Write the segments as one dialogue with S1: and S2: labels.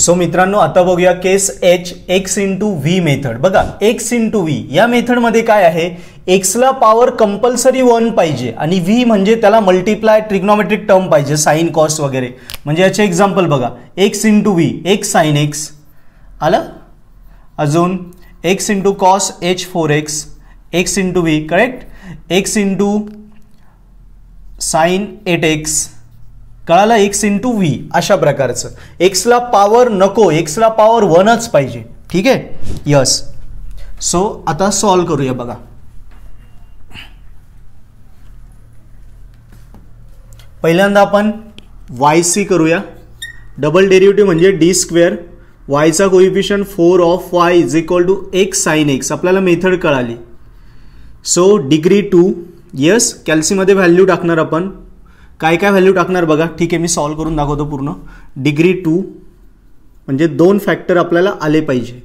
S1: So मित्रांनो आता बघूया case H X into V method. बघा एक्स इंटू व्ही या मेथडमध्ये काय आहे, एक्सला पॉवर कंपल्सरी 1 पाहिजे आणि व्ही म्हणजे त्याला मल्टिप्लाय ट्रिग्नोमेट्रिक टर्म पाहिजे साइन कॉस वगैरे. म्हणजे याचे एक्झाम्पल बघा, X into V x sine x आलं, अजून x into cos H 4x x into V correct, x into sine 8x कळालं, एक्स इंटू व्ही अशा प्रकारचं. एक्सला पॉवर नको, एक्सला पॉवर 1च पाहिजे. ठीक आहे, यस. सो आता सॉल्व करूया. बघा पहिल्यांदा आपण yc करूया. डबल डेरिव्हेटिव्ह म्हणजे डी स्क्वेअर, वायचा coefficient 4 of y is equal to X sine X. आपल्याला मेथड कळाली. सो डिग्री 2 यस, कॅल्सीमध्ये व्हॅल्यू टाकणार आपण. काय काय व्हॅल्यू टाकणार बघा. ठीक आहे, मी सॉल्व करून दाखवतो पूर्ण. डिग्री 2 म्हणजे 2 फॅक्टर आपल्याला आले पाहिजे.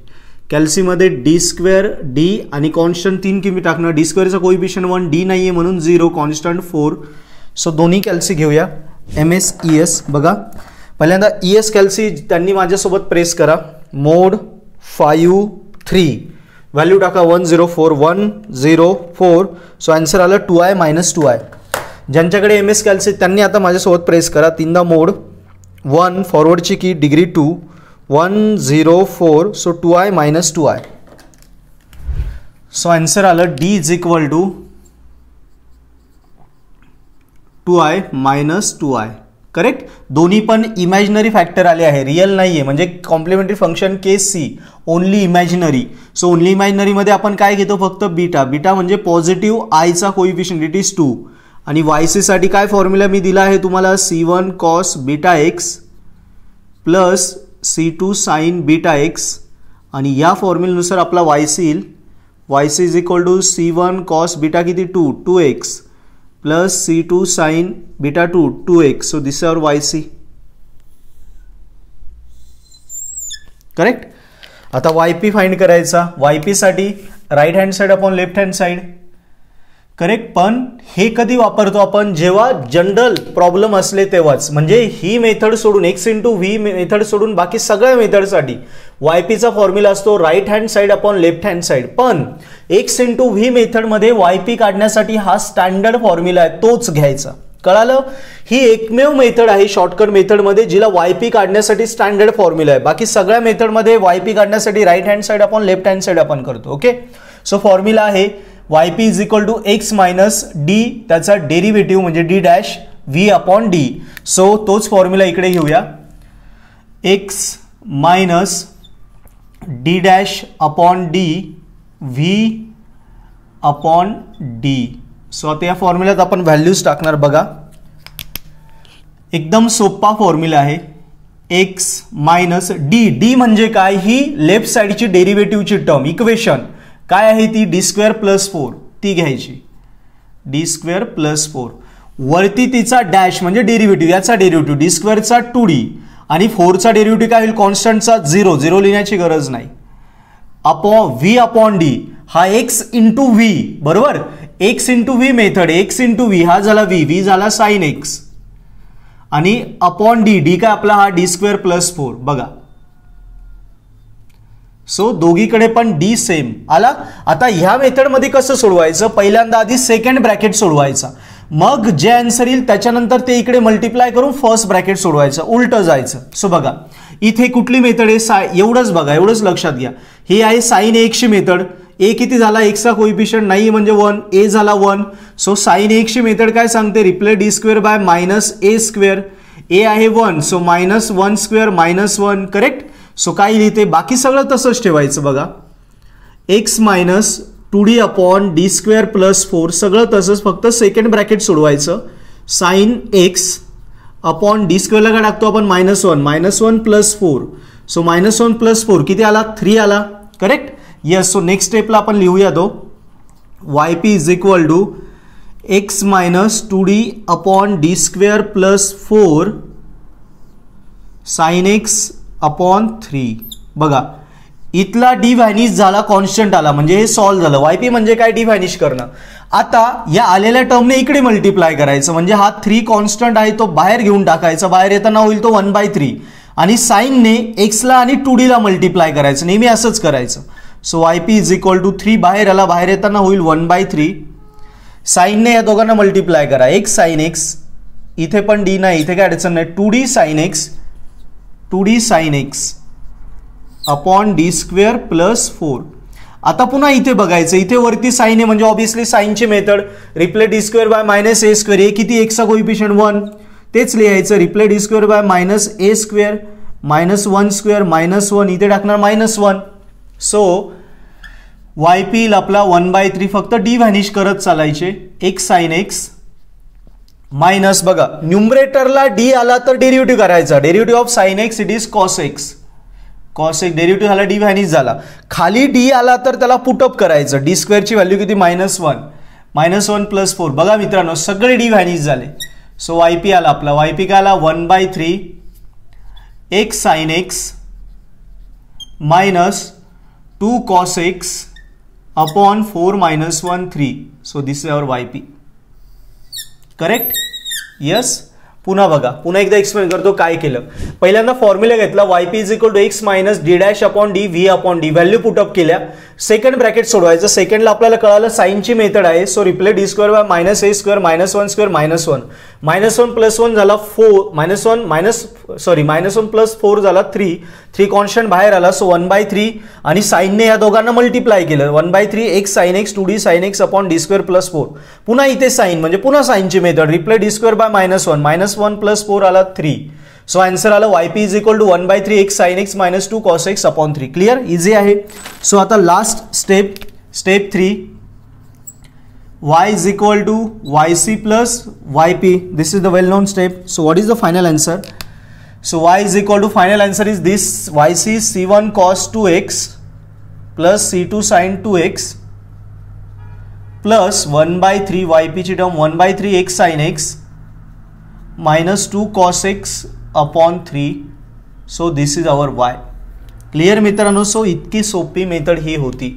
S1: कॅल्सीमध्ये डी स्क्वेअर डी आणि कॉन्स्टंट 3 किमी टाकणार. डी स्क्वेअरचा कोइफिशियंट 1, डी नाही आहे म्हणून 0, कॉन्स्टंट 4. सो दोन्ही कॅल्सी घेऊया. MS ES बघा पहिल्यांदा ES कॅल्सी त्यांनी माझ्यासोबत प्रेस करा. मोड 5 3 व्हॅल्यू टाका 104. सो आन्सर आलं 2i मायनस 2i. ज्यांच्याकडे MS कॅल्सी त्यांनी आता माझ्यासोबत प्रेस करा. तीनदा मोड 1 फॉरवर्डची की degree 2 104. So 2i minus 2i. So answer आलं D is equal to 2i minus 2i correct. दोन्ही पण इमॅजिनरी फॅक्टर आले आहे, रिअल नाही आहे. म्हणजे complementary function case C only imaginary. So only इमॅजिनरीमध्ये आपण काय घेतो, फक्त बीटा. बीटा म्हणजे पॉझिटिव्ह आयचा कोइफिशियंट इट इज 2. आणि YC साठी काय फॉर्म्युला मी दिला आहे तुम्हाला, C1 cos beta x plus C2 sine beta x. आणि या फॉर्म्युलेनुसार आपला YC येईल. YC is equal to C1 cos beta किती 2x plus C2 sine beta 2x. So this our YC correct. आता YP फाइंड करायचा. YP साठी right hand side upon left hand side correct. पण हे कधी वापरतो आपण, जेव्हा जनरल प्रॉब्लेम असले तेव्हाच. म्हणजे ही मेथड सोडून एक्स इंटू व्ही मेथड सोडून बाकी सगळ्या मेथडसाठी YPचा फॉर्म्युला असतो right hand side upon left hand side. पण एक्स इंटू व्ही मेथडमध्ये YP काढण्यासाठी हा स्टँडर्ड फॉर्म्युला आहे, तोच घ्यायचा. कळालं. ही एकमेव मेथड आहे शॉर्टकट मेथडमध्ये जिला YP काढण्यासाठी स्टँडर्ड फॉर्म्युला आहे. बाकी सगळ्या मेथडमध्ये YP काढण्यासाठी right hand side upon left hand side आपण करतो. ओके. सो फॉर्म्युला आहे YP is equal to x minus d, त्याचा डेरिव्हेटिव्ह म्हणजे d dash v upon d. So तोच फॉर्म्युला इकडे घेऊया, x minus d dash upon d v upon d. So आता या फॉर्म्युल्यात आपण व्हॅल्यूज टाकणार. बघा एकदम सोपा फॉर्म्युला आहे. एक्स मायनस डी, डी म्हणजे काय, ही लेफ्ट साइडची डेरिव्हेटिव्हची टर्म इक्वेशन काय आहे ती डी स्क्वेअर प्लस 4 ती घ्यायची. डी स्क्वेअर प्लस 4 वरती तिचा डॅश म्हणजे डेरिव्हेटिव्ह, याचा डेरिव्हेटिव्ह डी स्क्वेअरचा 2d आणि 4चा डेरिव्हेटिव्ह काय होईल कॉन्स्टंटचा 0 लिहिण्याची गरज नाही. अपॉन व्ही अपॉन डी हा एक्स इंटू व्ही बरोबर. X into V method, x into V हा झाला व्ही झाला साइन एक्स आणि अपॉन डी, डी काय आपला हा डी स्क्वेअर प्लस 4 बघा. सो दोघीकडे पण डी सेम आला. आता ह्या मेथडमध्ये कसं सोडवायचं, पहिल्यांदा आधी सेकंड ब्रॅकेट सोडवायचा, मग जे आन्सर येईल त्याच्यानंतर ते इकडे मल्टिप्लाय करून फर्स्ट ब्रॅकेट सोडवायचं, उलटं जायचं. सो बघा इथे कुठली मेथड आहे, एवढंच बघा, एवढंच लक्षात घ्या. ही आहे साइन एक्सची मेथड. ए किती झाला, एक्सचा कोइफिशियंट नाही म्हणजे 1, ए झाला 1. सो साइन एक्सची मेथड काय सांगते, replace D square by minus A square. A आहे 1 so minus 1 square minus 1 correct. So काय लिहिते, बाकी सगळं तसंच ठेवायचं. बघा X minus 2d upon D square plus 4 सगळं तसंच, फक्त सेकंड ब्रॅकेट सोडवायचं. साइन एक्स अपॉन डी स्क्वेअरला काय टाकतो आपण -1 प्लस 4. सो -1 प्लस 4 किती आला 3 आला करेक्ट. यस. सो नेक्स्ट स्टेपला आपण लिहूया तो YP is equal to x minus 2d upon D square plus 4 sine x upon 3. बघा इथला डी व्हॅनिश झाला, कॉन्स्टंट आला, म्हणजे हे सॉल्व झालं. YP म्हणजे काय, डी व्हॅनिश करणं. आता या आलेल्या टर्मने इकडे मल्टिप्लाय करायचं, म्हणजे हा 3 कॉन्स्टंट आहे तो बाहेर घेऊन टाकायचा, बाहेर येताना होईल तो 1/3 आणि साईनने एक्सला आणि 2D मल्टिप्लाय करायचं, नेहमी असंच करायचं. So YP is equal to 3 बाहेर आला, बाहेर येताना होईल 1/3. साईनने या दोघांना मल्टिप्लाय करा, एक्स साईन एक्स, इथे पण डी नाही, इथे काय अडचण नाही, 2D sine X upon d² plus 4. आता पुन्हा इथे बघायचं, इथे वरती साईन आहे म्हणजे ऑब्विसली साईनची method, replace d² by minus a², हे किती एक्सचा कोइफिशियंट 1, तेच लिहायचं, replace d² by minus a² minus 1² minus 1, इथे टाकणार -1. सो YP आपला 1/3, फक्त d व्हॅनिश करत चालायचे, एक्स साईन एक्स मायनस, बघा न्यूमरेटरला d आला तर डेरिव्हेटिव्ह करायचा, derivative of sine x it is cos x, derivative झाला, d व्हॅनिश झाला, खाली d आला तर त्याला पुटअप करायचं, d² ची व्हॅल्यू किती -1 प्लस 4. बघा मित्रांनो सगळे d व्हॅनिश झाले. सो YP आला आपला, YP काय आला 1/3 x sine x minus 2 cos x upon 4 - 1 3. So this is our YP. Correct? Yes. पुन्हा बघा, पुन्हा एकदा एक्सप्लेन करतो काय केलं. पहिल्यांदा फॉर्म्युला घेतला, YP is equal to x minus d dash upon d v upon d, value put up केल्या, सेकंड ब्रॅकेट सोडवायचं. सेकंडला आपल्याला कळालं साईनची मेथड आहे, सो replace d² by minus a² minus 1² minus 1 plus 1 झाला 4, मायनस 1 प्लस 4 झाला 3 कॉन्स्टंट बाहेर आला, सो 1/3 आणि साईनने या दोघांना मल्टिप्लाय केलं, 1/3 x sine X 2D sine X upon d² plus 4. पुन्हा इथे साईन म्हणजे पुन्हा साईनची method, replace d² by minus 1 plus 4 आला 3. सो आन्सर आला YP is equal to 1/3 x sine x minus 2 cos x अपॉन 3. क्लिअर? इझी आहे. सो आता last step 3, y is equal to YC plus YP. This is the well known step. So what is the final answer? So y is equal to, final answer is this, YC C1 cos 2x plus C2 sin 2x plus 1/3 YP ची term 1/3 x sin x minus 2 cos x upon 3. So this is our y. Clear मित्रांनो? So इतकी सोपी method ही होती.